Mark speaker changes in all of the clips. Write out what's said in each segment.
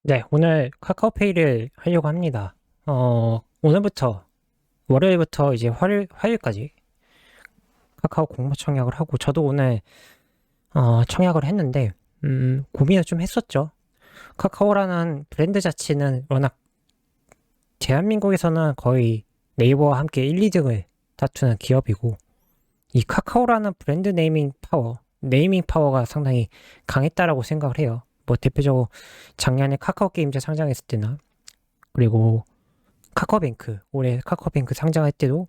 Speaker 1: 네, 오늘 카카오페이를 하려고 합니다. 오늘부터, 월요일부터 이제 화요일까지 카카오 공모 청약을 하고, 저도 오늘, 청약을 했는데, 고민을 좀 했었죠. 카카오라는 브랜드 자체는 워낙, 대한민국에서는 거의 네이버와 함께 1, 2등을 다투는 기업이고, 이 카카오라는 브랜드 네이밍 파워가 상당히 강했다라고 생각을 해요. 뭐, 대표적으로 작년에 카카오 게임즈 상장했을 때나, 그리고 카카오뱅크, 올해 카카오뱅크 상장할 때도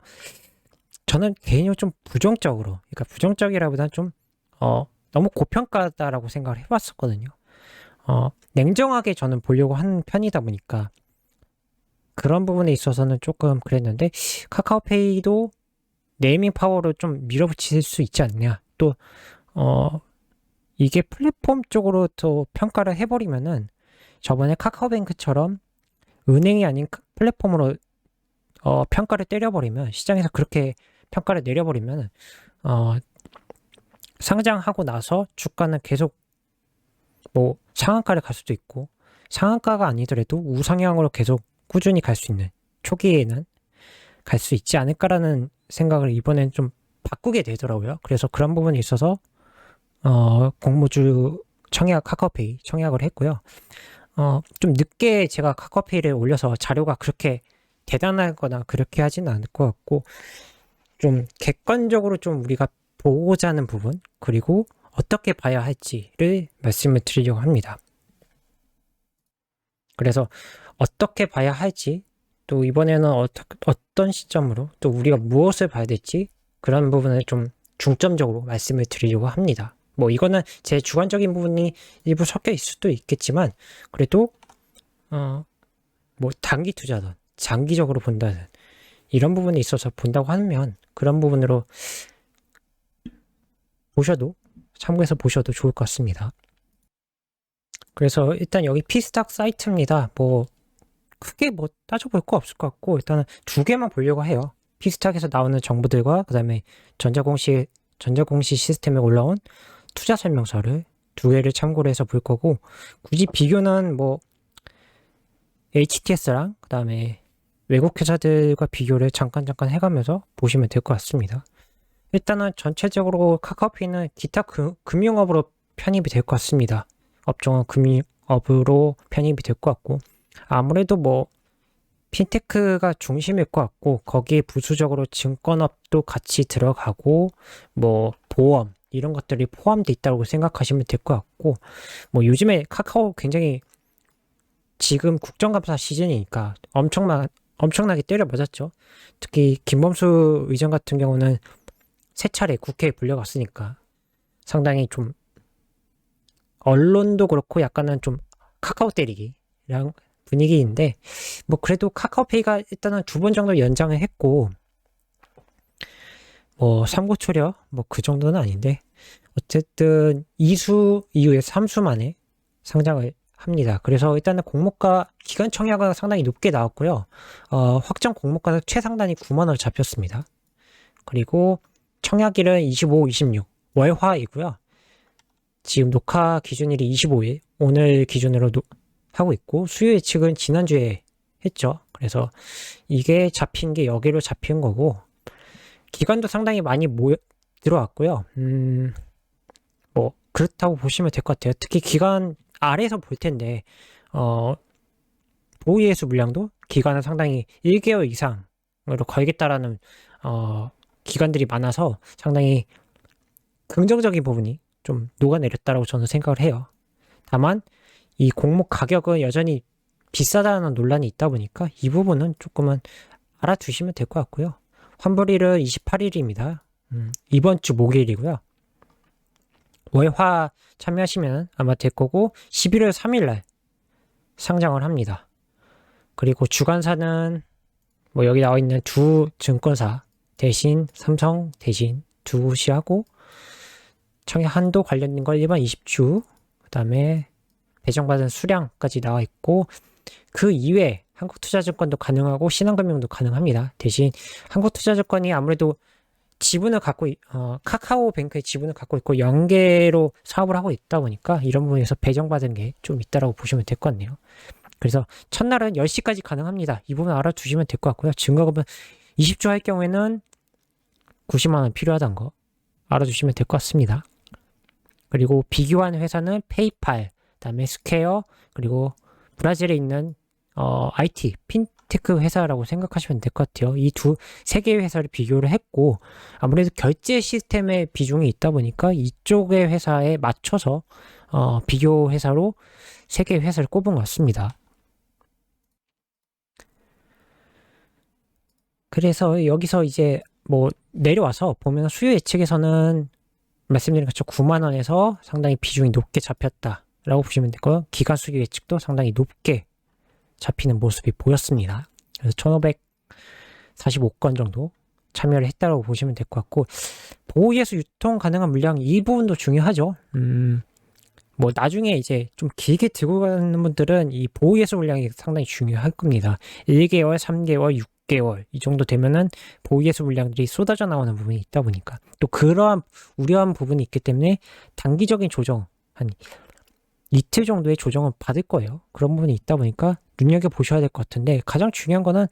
Speaker 1: 저는 개인적으로 좀 부정적으로, 그러니까 부정적이라보다는 좀, 너무 고평가다라고 생각을 해봤었거든요. 냉정하게 저는 보려고 하는 편이다 보니까 그런 부분에 있어서는 조금 그랬는데, 카카오페이도 네이밍 파워로 좀 밀어붙일 수 있지 않냐. 또, 어, 이게 플랫폼 쪽으로 또 평가를 해버리면은 저번에 카카오뱅크처럼 은행이 아닌 플랫폼으로 평가를 때려버리면, 시장에서 그렇게 평가를 내려버리면, 어, 상장하고 나서 주가는 계속 뭐 상한가를 갈 수도 있고, 상한가가 아니더라도 우상향으로 계속 꾸준히 갈 수 있는, 초기에는 갈 수 있지 않을까라는 생각을 이번엔 좀 바꾸게 되더라고요. 그래서 그런 부분에 있어서, 공모주 카카오페이 청약을 했고요. 좀 늦게 제가 카카오페이를 올려서 자료가 그렇게 대단하거나 그렇게 하지는 않을 것 같고, 좀 객관적으로 좀 우리가 보고자 하는 부분, 그리고 어떻게 봐야 할지를 말씀을 드리려고 합니다. 그래서 어떻게 봐야 할지, 또 이번에는 어떤 시점으로, 또 우리가 무엇을 봐야 될지, 그런 부분을 좀 중점적으로 말씀을 드리려고 합니다. 뭐 이거는 제 주관적인 부분이 일부 섞여 있을 수도 있겠지만, 그래도 뭐 단기 투자든 장기적으로 본다든 이런 부분에 있어서 본다고 하면 그런 부분으로 보셔도, 참고해서 보셔도 좋을 것 같습니다. 그래서 일단 여기 피스탁 사이트입니다. 뭐 크게 뭐 따져볼 거 없을 것 같고, 일단은 두 개만 보려고 해요. 피스탁에서 나오는 정보들과 그 다음에 전자공시 시스템에 올라온 투자 설명서를 두 개를 참고를 해서 볼 거고, 굳이 비교는 뭐 HTS랑 그 다음에 외국 회사들과 비교를 잠깐 해가면서 보시면 될 것 같습니다. 일단은 전체적으로 카카오페이는 기타 금융업으로 편입이 될 것 같습니다. 업종은 금융업으로 편입이 될 것 같고, 아무래도 뭐 핀테크가 중심일 것 같고, 거기에 부수적으로 증권업도 같이 들어가고, 뭐 보험 이런 것들이 포함되어 있다고 생각하시면 될 것 같고, 뭐 요즘에 카카오 굉장히 지금 국정감사 시즌이니까 엄청나게 때려맞았죠. 특히 김범수 의원 같은 경우는 세 차례 국회에 불려갔으니까 상당히 좀 언론도 그렇고 약간은 좀 카카오 때리기랑 분위기인데, 뭐 그래도 카카오페이가 일단은 두 번 정도 연장을 했고, 뭐 3구 초려 뭐 그 정도는 아닌데, 어쨌든 2수 이후에 3수 만에 상장을 합니다. 그래서 일단은 공모가 기간 청약은 상당히 높게 나왔고요. 확정 공모가 최상단이 9만 원 잡혔습니다. 그리고 청약일은 25, 26 월화이고요. 지금 녹화 기준일이 25일, 오늘 기준으로 하고 있고, 수요 예측은 지난주에 했죠. 그래서 이게 잡힌 게 여기로 잡힌 거고, 기간도 상당히 많이 들어왔고요. 뭐 그렇다고 보시면 될 것 같아요. 특히 기간 아래에서 볼 텐데, 보이예수 물량도 기간은 상당히 1개월 이상으로 걸겠다라는 기관들이 많아서 상당히 긍정적인 부분이 좀 녹아내렸다라고 저는 생각을 해요. 다만 이 공모 가격은 여전히 비싸다는 논란이 있다 보니까 이 부분은 조금은 알아두시면 될 것 같고요. 환불일은 28일입니다. 이번 주 목요일이고요. 월화 참여하시면 아마 될 거고, 11월 3일 날 상장을 합니다. 그리고 주관사는 뭐 여기 나와 있는 두 증권사 대신, 삼성 대신 두 곳이 하고, 청약 한도 관련된 걸 일반 20주, 그 다음에 배정받은 수량까지 나와 있고, 그 이외에 한국투자증권도 가능하고 신한금융도 가능합니다. 대신 한국투자증권이 아무래도 지분을 갖고 카카오뱅크의 지분을 갖고 있고 연계로 사업을 하고 있다 보니까 이런 부분에서 배정받은 게 좀 있다라고 보시면 될 것 같네요. 그래서 첫날은 10시까지 가능합니다. 이 부분 알아두시면 될 것 같고요. 증거금은 20조 할 경우에는 90만 원 필요하다는 거 알아두시면 될 것 같습니다. 그리고 비교한 회사는 페이팔, 그다음에 스퀘어, 그리고 브라질에 있는 IT, 핀테크 회사라고 생각하시면 될 것 같아요. 세 개의 회사를 비교를 했고 아무래도 결제 시스템의 비중이 있다 보니까 이쪽의 회사에 맞춰서 비교 회사로 세 개의 회사를 꼽은 것 같습니다. 그래서 여기서 이제 뭐 내려와서 보면 수요 예측에서는 말씀드린 것처럼 9만 원에서 상당히 비중이 높게 잡혔다라고 보시면 되고요. 기간 수요 예측도 상당히 높게 잡히는 모습이 보였습니다. 그래서 1545건 정도 참여를 했다고 보시면 될 것 같고 보호예수 유통 가능한 물량 이 부분도 중요하죠. 뭐 나중에 이제 좀 길게 들고 가는 분들은 이 보호예수 물량이 상당히 중요할 겁니다. 1개월, 3개월, 6개월 이 정도 되면은 보호예수 물량들이 쏟아져 나오는 부분이 있다 보니까 또 그러한 우려한 부분이 있기 때문에 단기적인 조정 한 이틀 정도의 조정을 받을 거예요. 그런 부분이 있다 보니까 눈여겨보셔야 될 것 같은데 가장 중요한 거는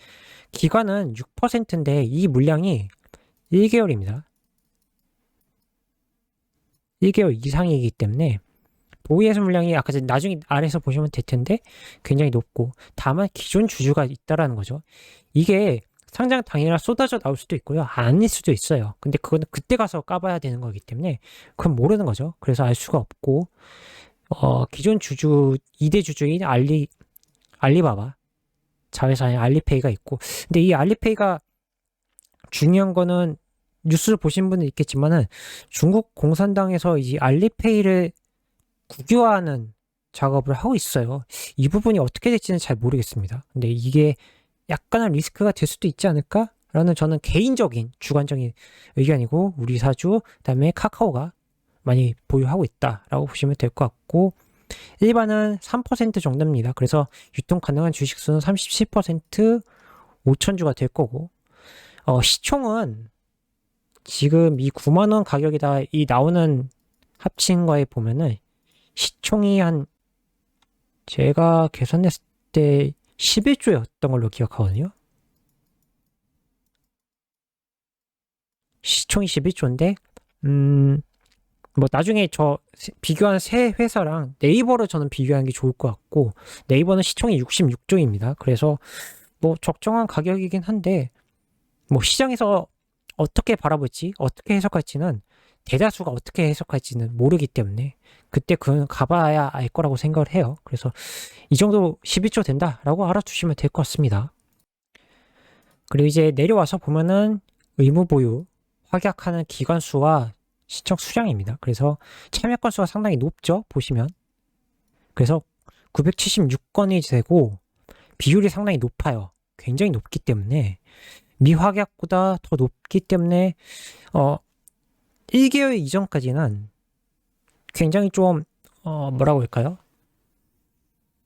Speaker 1: 기간은 6%인데 이 물량이 1개월입니다. 1개월 이상이기 때문에 보호예수 물량이 아까 나중에 아래에서 보시면 될 텐데 굉장히 높고 다만 기존 주주가 있다라는 거죠. 이게 상장 당일날 쏟아져 나올 수도 있고요. 아닐 수도 있어요. 근데 그거는 그때 가서 까봐야 되는 거기 때문에 그건 모르는 거죠. 그래서 알 수가 없고 기존 주주 2대 주주인 알리바바 자회사의 알리페이가 있고 근데 이 알리페이가 중요한 거는 뉴스를 보신 분은 있겠지만은 중국 공산당에서 이 알리페이를 국유화하는 작업을 하고 있어요. 이 부분이 어떻게 될지는 잘 모르겠습니다. 근데 이게 약간의 리스크가 될 수도 있지 않을까? 라는 저는 개인적인 주관적인 의견이고 우리 사주 그다음에 카카오가 많이 보유하고 있다라고 보시면 될 것 같고 일반은 3% 정도입니다. 그래서 유통 가능한 주식수는 37% 5천주가 될 거고 시총은 지금 이 9만 원 가격에다 이 나오는 합친 거에 보면은 시총이 제가 계산했을 때 11조였던 걸로 기억하거든요. 시총이 11조인데 뭐 나중에 저 비교한 세 회사랑 네이버를 저는 비교하는 게 좋을 것 같고 네이버는 시총이 66조입니다. 그래서 뭐 적정한 가격이긴 한데 뭐 시장에서 어떻게 바라볼지 어떻게 해석할지는 대다수가 어떻게 해석할지는 모르기 때문에 그때 그건 가봐야 알 거라고 생각을 해요. 그래서 이 정도 11조 된다라고 알아두시면 될 것 같습니다. 그리고 이제 내려와서 보면은 의무 보유 확약하는 기관 수와 신청 수량입니다. 그래서 참여 건수가 상당히 높죠. 보시면 그래서 976건이 되고 비율이 상당히 높아요. 굉장히 높기 때문에 미확약보다 더 높기 때문에 1개월 이전까지는 굉장히 좀 뭐라고 할까요?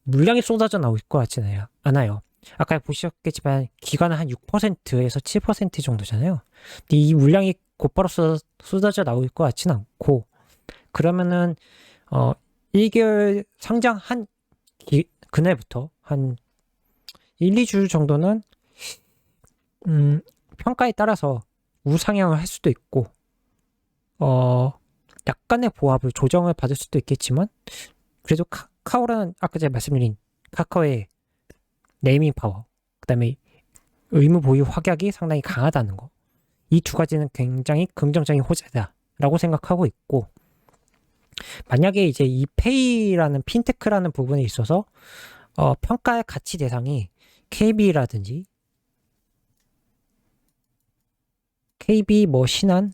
Speaker 1: 물량이 쏟아져 나올 것 같지는 않아요. 아까 보셨겠지만 기간은 한 6%에서 7% 정도잖아요. 근데 이 물량이 곧바로 쏟아져 나올 것 같지는 않고 그러면은 1개월 상장한 그날부터 한 1, 2주 정도는 평가에 따라서 우상향을 할 수도 있고 약간의 보합을 조정을 받을 수도 있겠지만 그래도 카카오라는 아까 제가 말씀드린 카카오의 네이밍 파워 그 다음에 의무 보유 확약이 상당히 강하다는 거 이 두 가지는 굉장히 긍정적인 호재다라고 생각하고 있고 만약에 이제 이 페이라는 핀테크라는 부분에 있어서 평가의 가치 대상이 KB라든지 KB 뭐 신한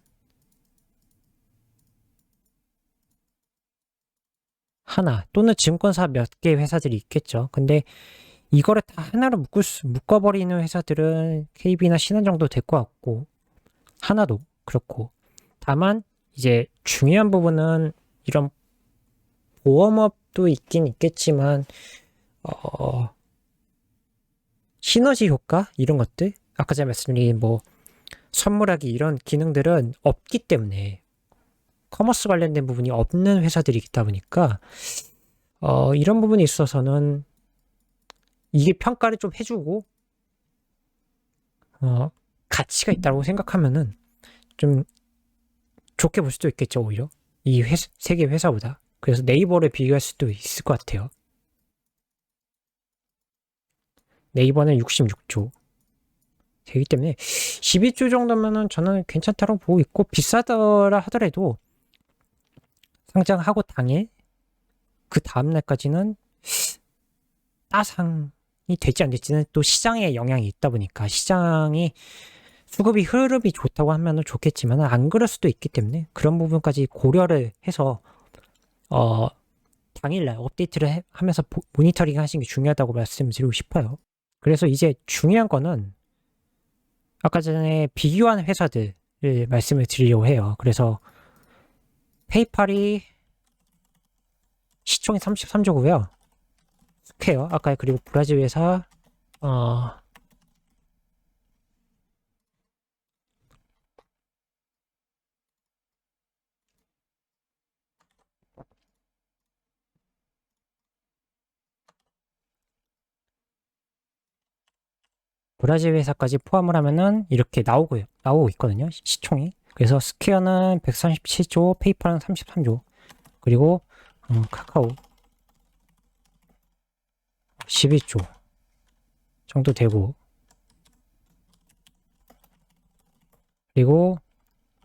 Speaker 1: 하나 또는 증권사 몇 개 회사들이 있겠죠. 근데 이거를 다 하나로 묶어버리는 회사들은 KB나 신한 정도 될 것 같고 하나도 그렇고 다만 이제 중요한 부분은 이런 보험업도 있긴 있겠지만 시너지 효과 이런 것들 아까 제가 말씀드린 뭐 선물하기 이런 기능들은 없기 때문에 커머스 관련된 부분이 없는 회사들이 있다 보니까 이런 부분에 있어서는 이게 평가를 좀 해주고 가치가 있다고 생각하면은 좀 좋게 볼 수도 있겠죠, 오히려 이 세 개 회사보다. 그래서 네이버를 비교할 수도 있을 것 같아요. 네이버는 66조 되기 때문에 12조 정도면은 저는 괜찮다고 보고 있고, 비싸더라 하더라도 상장하고 당일 그 다음날까지는 따상이 될지 안 될지는 또 시장에 영향이 있다 보니까, 시장이 수급이 흐름이 좋다고 하면은 좋겠지만 안 그럴 수도 있기 때문에 그런 부분까지 고려를 해서 당일날 업데이트를 하면서 모니터링 하시는 게 중요하다고 말씀드리고 싶어요. 그래서 이제 중요한 거는 아까 전에 비교한 회사들을 말씀을 드리려고 해요. 그래서 페이팔이 시총이 33조고요. 스퀘어 아까, 그리고 브라질 회사 브라질 회사까지 포함을 하면은 이렇게 나오고 있거든요. 시총이. 그래서 스퀘어는 137조, 페이팔은 33조, 그리고 카카오 12조 정도 되고, 그리고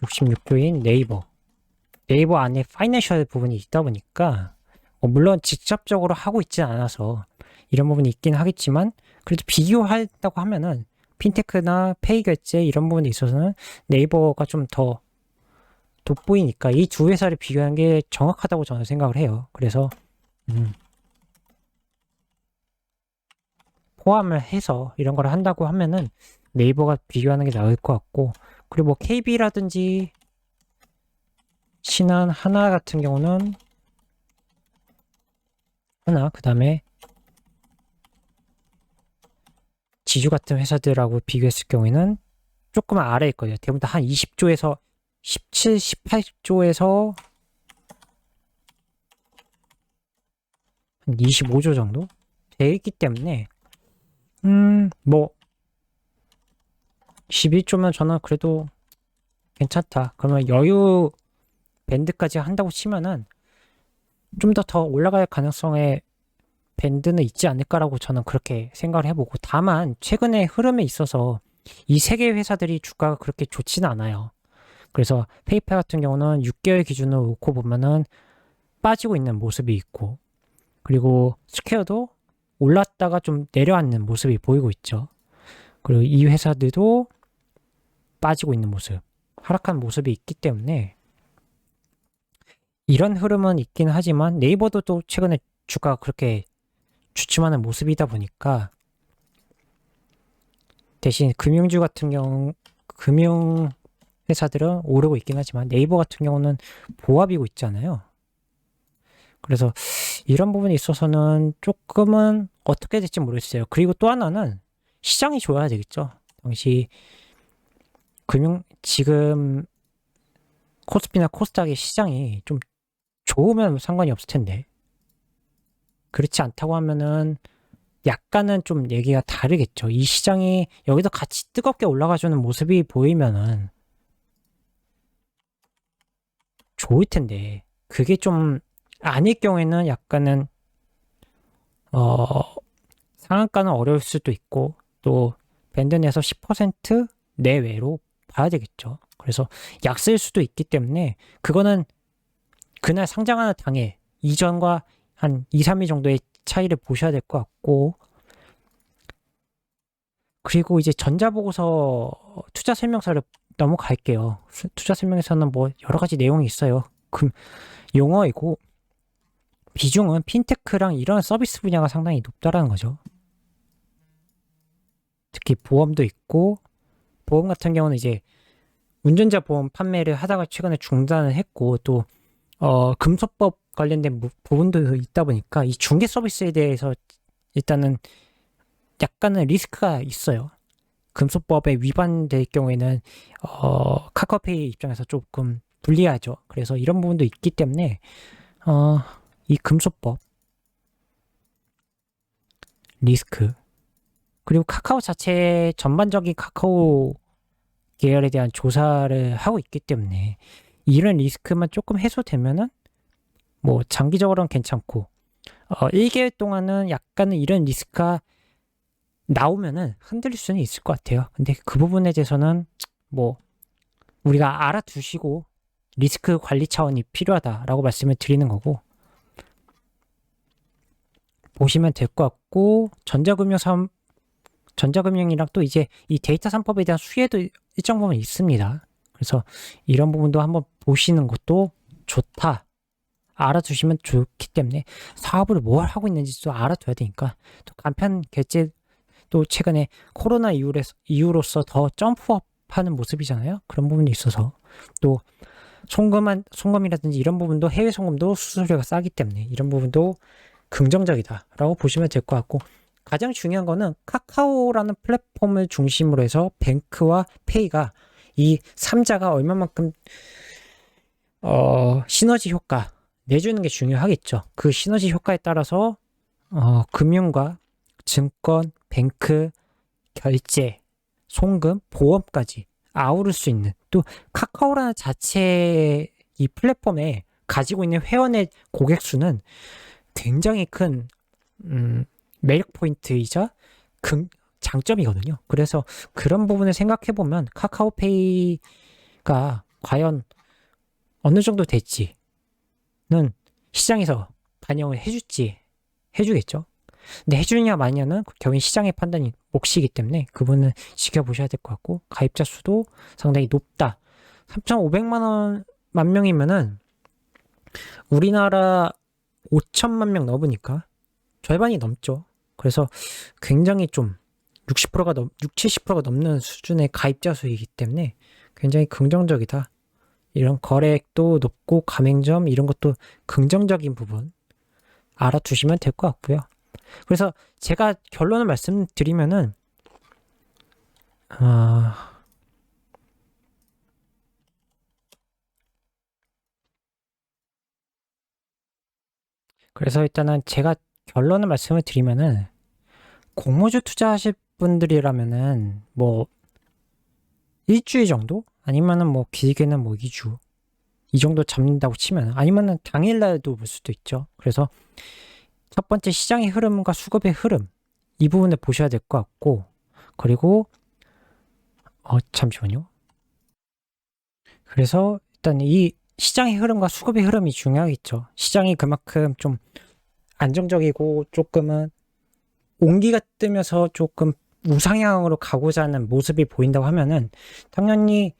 Speaker 1: 66조인 네이버 안에 파이낸셜 부분이 있다 보니까 물론 직접적으로 하고 있진 않아서 이런 부분이 있긴 하겠지만, 그래도 비교한다고 하면은 핀테크나 페이 결제 이런 부분에 있어서는 네이버가 좀 더 돋보이니까 이 두 회사를 비교하는 게 정확하다고 저는 생각을 해요. 그래서 포함을 해서 이런 걸 한다고 하면은 네이버가 비교하는 게 나을 것 같고, 그리고 뭐 KB라든지 신한, 하나 같은 경우는 하나, 그 다음에 지주 같은 회사들하고 비교했을 경우에는 조금 아래일 거예요. 대부분 다 한 20조에서 17, 18조에서 한 25조 정도 돼 있기 때문에 뭐 11조면 저는 그래도 괜찮다. 그러면 여유 밴드까지 한다고 치면은 좀 더 올라갈 가능성의 밴드는 있지 않을까라고 저는 그렇게 생각을 해보고, 다만 최근의 흐름에 있어서 이 세 개 회사들이 주가가 그렇게 좋지는 않아요. 그래서 페이팔 같은 경우는 6개월 기준으로 놓고 보면은 빠지고 있는 모습이 있고, 그리고 스퀘어도 올랐다가 좀 내려앉는 모습이 보이고 있죠. 그리고 이 회사들도 빠지고 있는 모습, 하락한 모습이 있기 때문에 이런 흐름은 있긴 하지만, 네이버도 또 최근에 주가가 그렇게 주춤하는 모습이다 보니까, 대신 금융주 같은 경우 금융 회사들은 오르고 있긴 하지만 네이버 같은 경우는 보합이고 있잖아요. 그래서 이런 부분에 있어서는 조금은 어떻게 될지 모르겠어요. 그리고 또 하나는 시장이 좋아야 되겠죠. 당시 지금 코스피나 코스닥의 시장이 좀 좋으면 상관이 없을 텐데, 그렇지 않다고 하면은 약간은 좀 얘기가 다르겠죠. 이 시장이 여기서 같이 뜨겁게 올라가주는 모습이 보이면은 좋을 텐데, 그게 좀 아닐 경우에는 약간은 상한가는 어려울 수도 있고, 또 밴드 내에서 10% 내외로 봐야 되겠죠. 그래서 약세일 수도 있기 때문에 그거는 그날 상장하는 당일 이전과 한 2, 3일 정도의 차이를 보셔야 될 것 같고, 그리고 이제 전자보고서 투자 설명서를 넘어갈게요. 투자 설명서는 뭐 여러 가지 내용이 있어요. 용어이고, 비중은 핀테크랑 이런 서비스 분야가 상당히 높다라는 거죠. 특히 보험도 있고, 보험 같은 경우는 이제 운전자 보험 판매를 하다가 최근에 중단을 했고, 또 금소법 관련된 부분도 있다 보니까 이 중개 서비스에 대해서 일단은 약간은 리스크가 있어요. 금소법에 위반될 경우에는 카카오페이 입장에서 조금 불리하죠. 그래서 이런 부분도 있기 때문에 이 금소법 리스크, 그리고 카카오 자체 전반적인 카카오 계열에 대한 조사를 하고 있기 때문에 이런 리스크만 조금 해소되면은 뭐 장기적으로는 괜찮고 1개월 동안은 약간은 이런 리스크가 나오면은 흔들릴 수는 있을 것 같아요. 근데 그 부분에 대해서는 뭐 우리가 알아두시고 리스크 관리 차원이 필요하다라고 말씀을 드리는 거고, 보시면 될 것 같고, 전자금융이랑 또 이제 이 데이터 3법에 대한 수혜도 일정 부분 있습니다. 그래서 이런 부분도 한번 보시는 것도 좋다, 알아두시면 좋기 때문에 사업을 뭘 하고 있는지도 알아둬야 되니까, 또 간편 결제 또 최근에 코로나 이후로서 더 점프업하는 모습이잖아요. 그런 부분이 있어서 또 송금이라든지 이런 부분도, 해외 송금도 수수료가 싸기 때문에 이런 부분도 긍정적이다라고 보시면 될 것 같고, 가장 중요한 거는 카카오라는 플랫폼을 중심으로 해서 뱅크와 페이가 이 3자가 얼마만큼 시너지 효과 내주는 게 중요하겠죠. 그 시너지 효과에 따라서 금융과 증권, 뱅크, 결제, 송금, 보험까지 아우를 수 있는, 또 카카오라는 자체 이 플랫폼에 가지고 있는 회원의 고객 수는 굉장히 큰 매력 포인트이자 장점이거든요. 그래서 그런 부분을 생각해 보면 카카오페이가 과연 어느 정도 될지는 시장에서 반영을 해주겠죠. 근데 해주느냐 마냐는 결국엔 시장의 판단이 몫이기 때문에 그분은 지켜보셔야 될 것 같고, 가입자 수도 상당히 높다. 3,500만 명이면은 우리나라 5천만 명 넘으니까 절반이 넘죠. 그래서 굉장히 좀 70%가 넘는 수준의 가입자 수이기 때문에 굉장히 긍정적이다. 이런 거래액도 높고 가맹점 이런 것도 긍정적인 부분 알아두시면 될 것 같고요. 그래서 제가 결론을 말씀드리면은 그래서 일단은 제가 결론을 말씀을 드리면은, 공모주 투자하실 분들이라면은 뭐 일주일 정도, 아니면은 뭐 길게는 뭐 2주 이 정도 잡는다고 치면, 아니면은 당일날도 볼 수도 있죠. 그래서 첫 번째 시장의 흐름과 수급의 흐름, 이 부분을 보셔야 될 것 같고, 그리고 잠시만요. 그래서 일단 이 시장의 흐름과 수급의 흐름이 중요하겠죠. 시장이 그만큼 좀 안정적이고 조금은 온기가 뜨면서 조금 우상향으로 가고자 하는 모습이 보인다고 하면은 당연히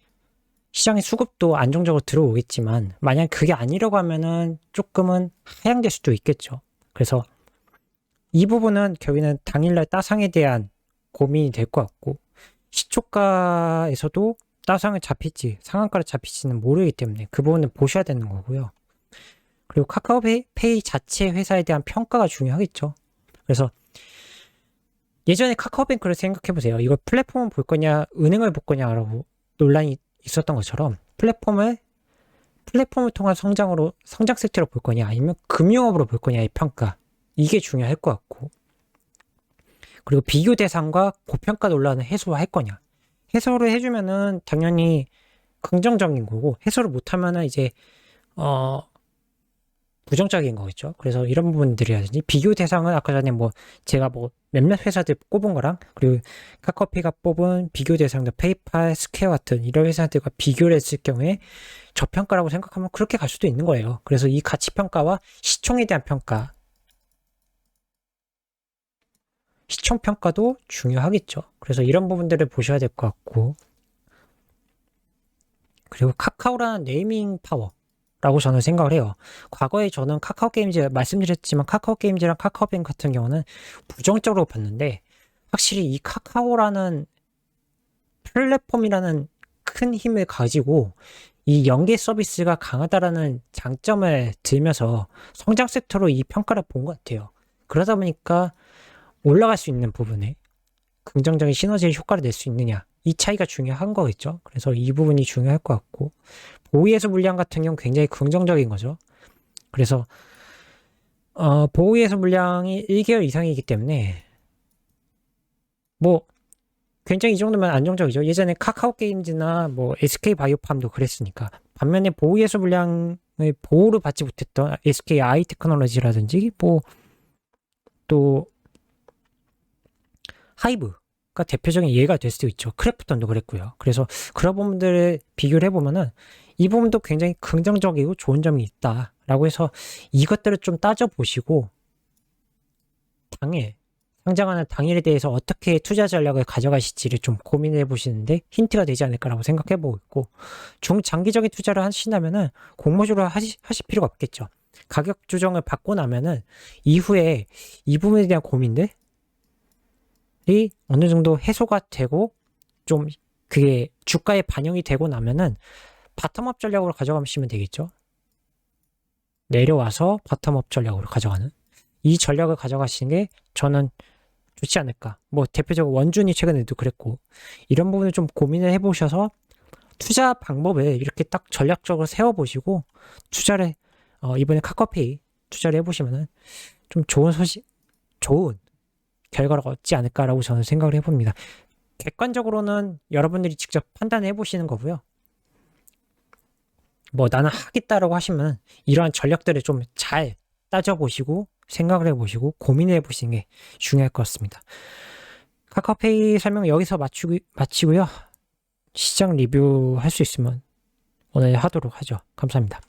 Speaker 1: 시장의 수급도 안정적으로 들어오겠지만, 만약 그게 아니라고 하면은 조금은 하향될 수도 있겠죠. 그래서 이 부분은 결국에는 당일날 따상에 대한 고민이 될 것 같고, 시초가에서도 따상을 잡힐지 상한가를 잡힐지는 모르기 때문에 그 부분을 보셔야 되는 거고요. 그리고 카카오페이 자체 회사에 대한 평가가 중요하겠죠. 그래서 예전에 카카오뱅크를 생각해보세요. 이걸 플랫폼을 볼 거냐 은행을 볼 거냐라고 논란이 있었던 것처럼, 플랫폼을 통한 성장 섹터로 볼 거냐 아니면 금융업으로 볼 거냐의 평가, 이게 중요할 것 같고, 그리고 비교 대상과 고평가 논란을 해소할 거냐, 해소를 해주면은 당연히 긍정적인 거고, 해소를 못하면은 이제 부정적인 거겠죠. 그래서 이런 부분들이라든지, 비교 대상은 아까 전에 뭐 제가 뭐 몇몇 회사들 꼽은 거랑, 그리고 카카오페이가 뽑은 비교 대상들 페이팔, 스퀘어 같은 이런 회사들과 비교를 했을 경우에 저평가라고 생각하면 그렇게 갈 수도 있는 거예요. 그래서 이 가치평가와 시총에 대한 평가, 시총평가도 중요하겠죠. 그래서 이런 부분들을 보셔야 될 것 같고, 그리고 카카오라는 네이밍 파워라고 저는 생각을 해요. 과거에 저는 카카오게임즈 말씀드렸지만, 카카오게임즈랑 카카오뱅크 같은 경우는 부정적으로 봤는데, 확실히 이 카카오라는 플랫폼이라는 큰 힘을 가지고 이 연계 서비스가 강하다라는 장점을 들면서 성장 섹터로 이 평가를 본 것 같아요. 그러다 보니까 올라갈 수 있는 부분에 긍정적인 시너지의 효과를 낼 수 있느냐, 이 차이가 중요한 거겠죠. 그래서 이 부분이 중요할 것 같고, 보호예수 물량 같은 경우는 굉장히 긍정적인 거죠. 그래서 보호예수 물량이 1개월 이상이기 때문에 뭐 굉장히 이 정도면 안정적이죠. 예전에 카카오 게임즈나 뭐 SK 바이오팜도 그랬으니까. 반면에 보호예수 물량을 보호를 받지 못했던 SK 아이 테크놀로지라든지 뭐 또 하이브가 대표적인 예가 될 수도 있죠. 크래프톤도 그랬고요. 그래서 그런 부분들을 비교를 해보면은 이 부분도 굉장히 긍정적이고 좋은 점이 있다라고 해서 이것들을 좀 따져보시고 당일 상장하는 당일에 대해서 어떻게 투자 전략을 가져가실지를 좀 고민해 보시는데 힌트가 되지 않을까라고 생각해 보고 있고, 중장기적인 투자를 하신다면은 공모주를 하실 필요가 없겠죠. 가격 조정을 받고 나면은 이후에 이 부분에 대한 고민들이 어느 정도 해소가 되고 좀 그게 주가에 반영이 되고 나면은 바텀업 전략으로 가져가시면 되겠죠. 내려와서 바텀업 전략으로 가져가는 이 전략을 가져가시는 게 저는 좋지 않을까. 뭐 대표적으로 원준이 최근에도 그랬고, 이런 부분을 좀 고민을 해보셔서 투자 방법을 이렇게 딱 전략적으로 세워보시고 투자를 이번에 카카오페이 투자를 해보시면은 좀 좋은 결과를 얻지 않을까라고 저는 생각을 해봅니다. 객관적으로는 여러분들이 직접 판단해 보시는 거고요. 뭐 나는 하겠다라고 하시면 이러한 전략들을 좀 잘 따져보시고 생각을 해보시고 고민해 보시는 게 중요할 것 같습니다. 카카오페이 설명 여기서 마치고요. 시장 리뷰 할 수 있으면 오늘 하도록 하죠. 감사합니다.